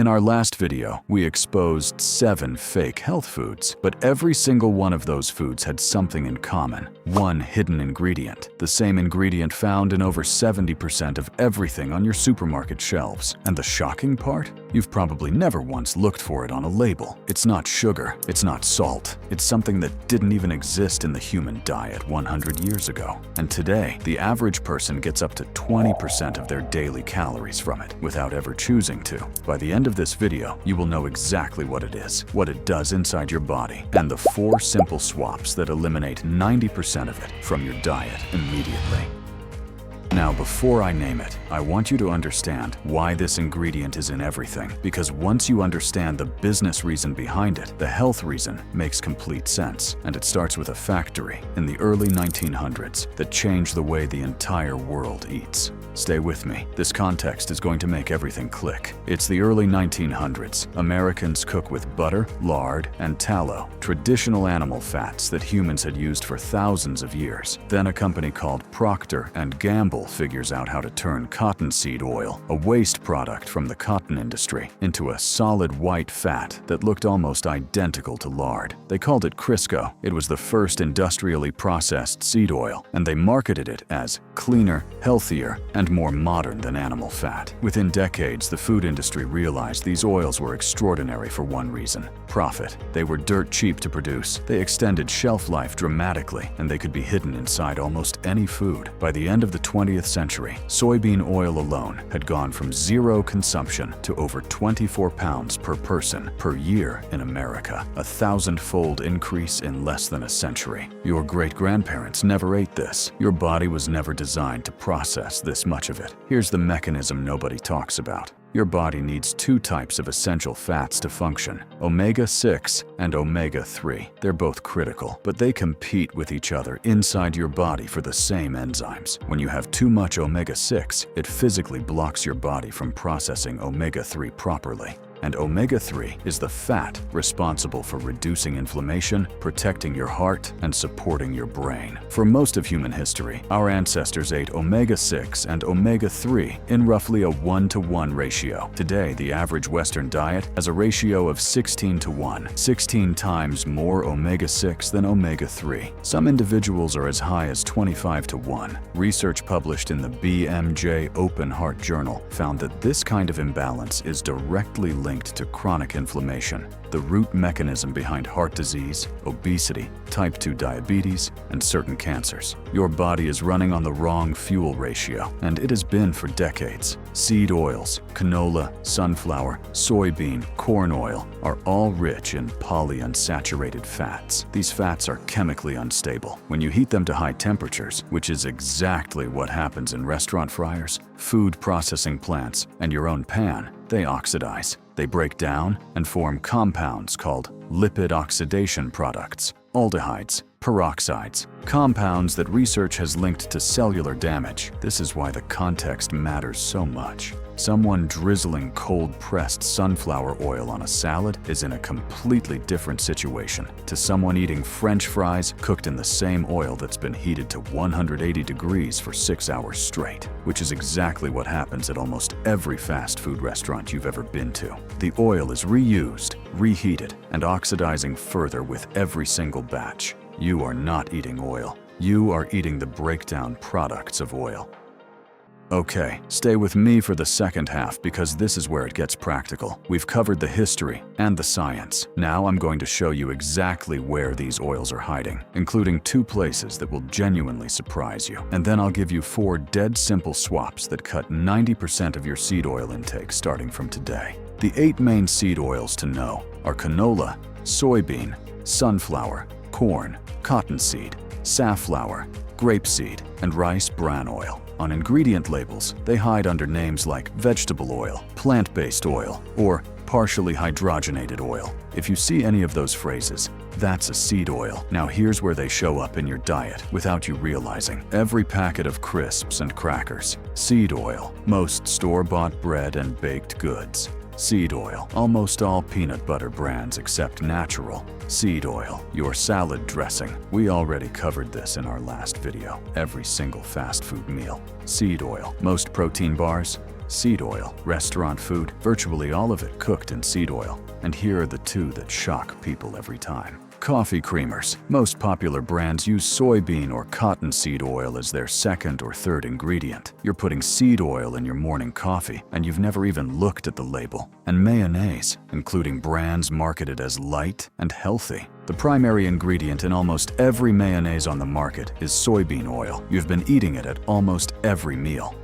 our last video, we exposed 7 fake health foods, but every single one of those foods had something in common. One hidden ingredient, the same ingredient found in over 70% of everything on your supermarket shelves. And the shocking part? You've probably never once looked for it on a label. It's not sugar, it's not salt, it's something that didn't even exist in the human diet 100 years ago. And today, the average person gets up to 20% of their daily calories from it without ever choosing to. By the end of this video, you will know exactly what it is, what it does inside your body, and the 4 simple swaps that eliminate 90% of it from your diet immediately. Now, before I name it, I want you to understand why this ingredient is in everything, because once you understand the business reason behind it, the health reason makes complete sense. And it starts with a factory in the early 1900s that changed the way the entire world eats. Stay with me. This context is going to make everything click. It's the early 1900s. Americans cook with butter, lard, and tallow, traditional animal fats that humans had used for thousands of years. Then a company called Procter & Gamble figures out how to turn cottonseed oil, a waste product from the cotton industry, into a solid white fat that looked almost identical to lard. They called it Crisco. It was the first industrially processed seed oil, and they marketed it as cleaner, healthier, and more modern than animal fat. Within decades, the food industry realized these oils were extraordinary for one reason: profit. They were dirt cheap to produce, they extended shelf life dramatically, and they could be hidden inside almost any food. By the end of the 20th century, soybean oil alone had gone from 0 consumption to over 24 pounds per person per year in America, a 1,000-fold increase in less than a century. Your great-grandparents never ate this. Your body was never designed to process this much of it. Here's the mechanism nobody talks about. Your body needs 2 types of essential fats to function: omega-6 and omega-3. They're both critical, but they compete with each other inside your body for the same enzymes. When you have too much omega-6, it physically blocks your body from processing omega-3 properly. And omega-3 is the fat responsible for reducing inflammation, protecting your heart, and supporting your brain. For most of human history, our ancestors ate omega-6 and omega-3 in roughly a 1-to-1 ratio. Today, the average Western diet has a ratio of 16-to-1, 16 times more omega-6 than omega-3. Some individuals are as high as 25-to-1. Research published in the BMJ Open Heart Journal found that this kind of imbalance is directly linked to chronic inflammation, the root mechanism behind heart disease, obesity, type 2 diabetes, and certain cancers. Your body is running on the wrong fuel ratio, and it has been for decades. Seed oils, canola, sunflower, soybean, corn oil are all rich in polyunsaturated fats. These fats are chemically unstable. When you heat them to high temperatures, which is exactly what happens in restaurant fryers, food processing plants, and your own pan, they oxidize. They break down and form compounds called lipid oxidation products, aldehydes, peroxides, compounds that research has linked to cellular damage. This is why the context matters so much. Someone drizzling cold-pressed sunflower oil on a salad is in a completely different situation to someone eating French fries cooked in the same oil that's been heated to 180 degrees for 6 hours straight, which is exactly what happens at almost every fast food restaurant you've ever been to. The oil is reused, reheated, and oxidizing further with every single batch. You are not eating oil. You are eating the breakdown products of oil. Okay, stay with me for the second half because this is where it gets practical. We've covered the history and the science. Now I'm going to show you exactly where these oils are hiding, including 2 places that will genuinely surprise you. And then I'll give you 4 dead simple swaps that cut 90% of your seed oil intake starting from today. The 8 main seed oils to know are canola, soybean, sunflower, corn, cottonseed, safflower, grapeseed, and rice bran oil. On ingredient labels, they hide under names like vegetable oil, plant-based oil, or partially hydrogenated oil. If you see any of those phrases, that's a seed oil. Now here's where they show up in your diet without you realizing. Every packet of crisps and crackers, seed oil. Most store-bought bread and baked goods, seed oil. Almost all peanut butter brands except natural, seed oil. Your salad dressing. We already covered this in our last video. Every single fast food meal, seed oil. Most protein bars, seed oil. Restaurant food, virtually all of it cooked in seed oil. And here are the two that shock people every time. Coffee creamers. Most popular brands use soybean or cottonseed oil as their second or third ingredient. You're putting seed oil in your morning coffee, and you've never even looked at the label. And mayonnaise, including brands marketed as light and healthy. The primary ingredient in almost every mayonnaise on the market is soybean oil. You've been eating it at almost every meal.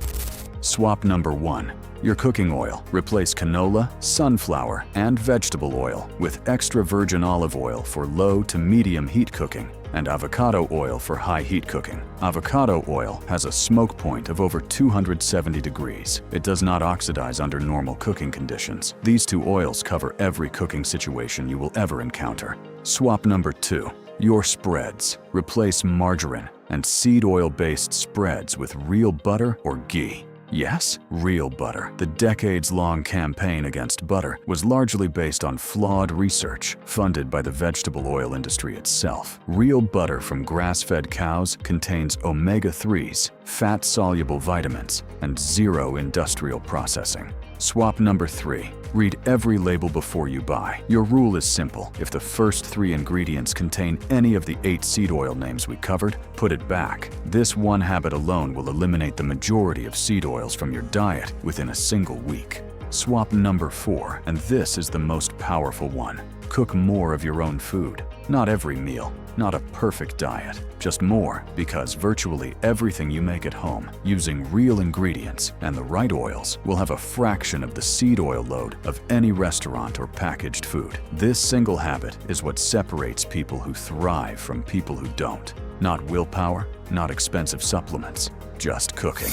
Swap number 1. Your cooking oil. Replace canola, sunflower, and vegetable oil with extra virgin olive oil for low to medium heat cooking and avocado oil for high heat cooking. Avocado oil has a smoke point of over 270 degrees. It does not oxidize under normal cooking conditions. These two oils cover every cooking situation you will ever encounter. Swap number 2. Your spreads. Replace margarine and seed oil-based spreads with real butter or ghee. Yes, real butter. The decades-long campaign against butter was largely based on flawed research funded by the vegetable oil industry itself. Real butter from grass-fed cows contains omega-3s, fat-soluble vitamins, and zero industrial processing. Swap number 3. Read every label before you buy. Your rule is simple. If the first 3 ingredients contain any of the 8 seed oil names we covered, put it back. This one habit alone will eliminate the majority of seed oils from your diet within a single week. Swap number 4, and this is the most powerful one. Cook more of your own food. Not every meal, not a perfect diet, just more, because virtually everything you make at home using real ingredients and the right oils will have a fraction of the seed oil load of any restaurant or packaged food. This single habit is what separates people who thrive from people who don't. Not willpower, not expensive supplements, just cooking.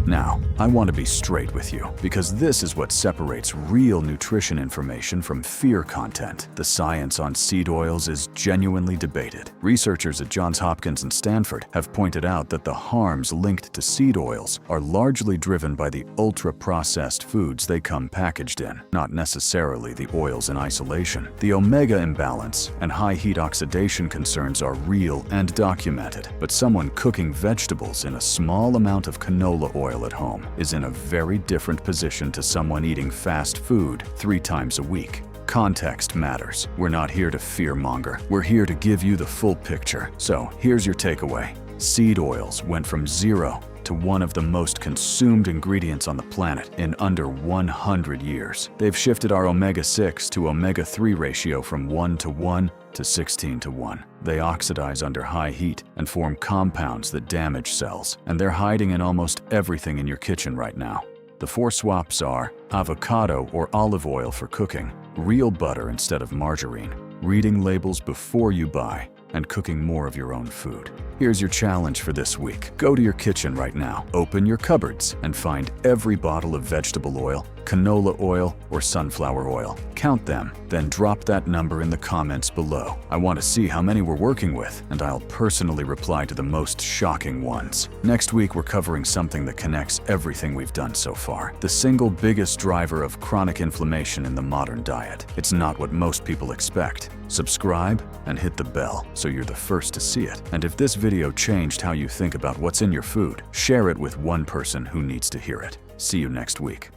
Now, I want to be straight with you, because this is what separates real nutrition information from fear content. The science on seed oils is genuinely debated. Researchers at Johns Hopkins and Stanford have pointed out that the harms linked to seed oils are largely driven by the ultra-processed foods they come packaged in, not necessarily the oils in isolation. The omega imbalance and high heat oxidation concerns are real and documented, but someone cooking vegetables in a small amount of canola oil at home is in a very different position to someone eating fast food 3 times a week. Context matters. We're not here to fearmonger. We're here to give you the full picture. So here's your takeaway. Seed oils went from 0 to one of the most consumed ingredients on the planet in under 100 years. They've shifted our omega-6 to omega-3 ratio from 1:1 to 16:1. They oxidize under high heat and form compounds that damage cells, and they're hiding in almost everything in your kitchen right now. The 4 swaps are avocado or olive oil for cooking, real butter instead of margarine, reading labels before you buy, and cooking more of your own food. Here's your challenge for this week. Go to your kitchen right now, open your cupboards, and find every bottle of vegetable oil, canola oil, or sunflower oil. Count them, then drop that number in the comments below. I want to see how many we're working with, and I'll personally reply to the most shocking ones. Next week, we're covering something that connects everything we've done so far. The single biggest driver of chronic inflammation in the modern diet. It's not what most people expect. Subscribe and hit the bell so you're the first to see it. And if this video changed how you think about what's in your food, share it with one person who needs to hear it. See you next week.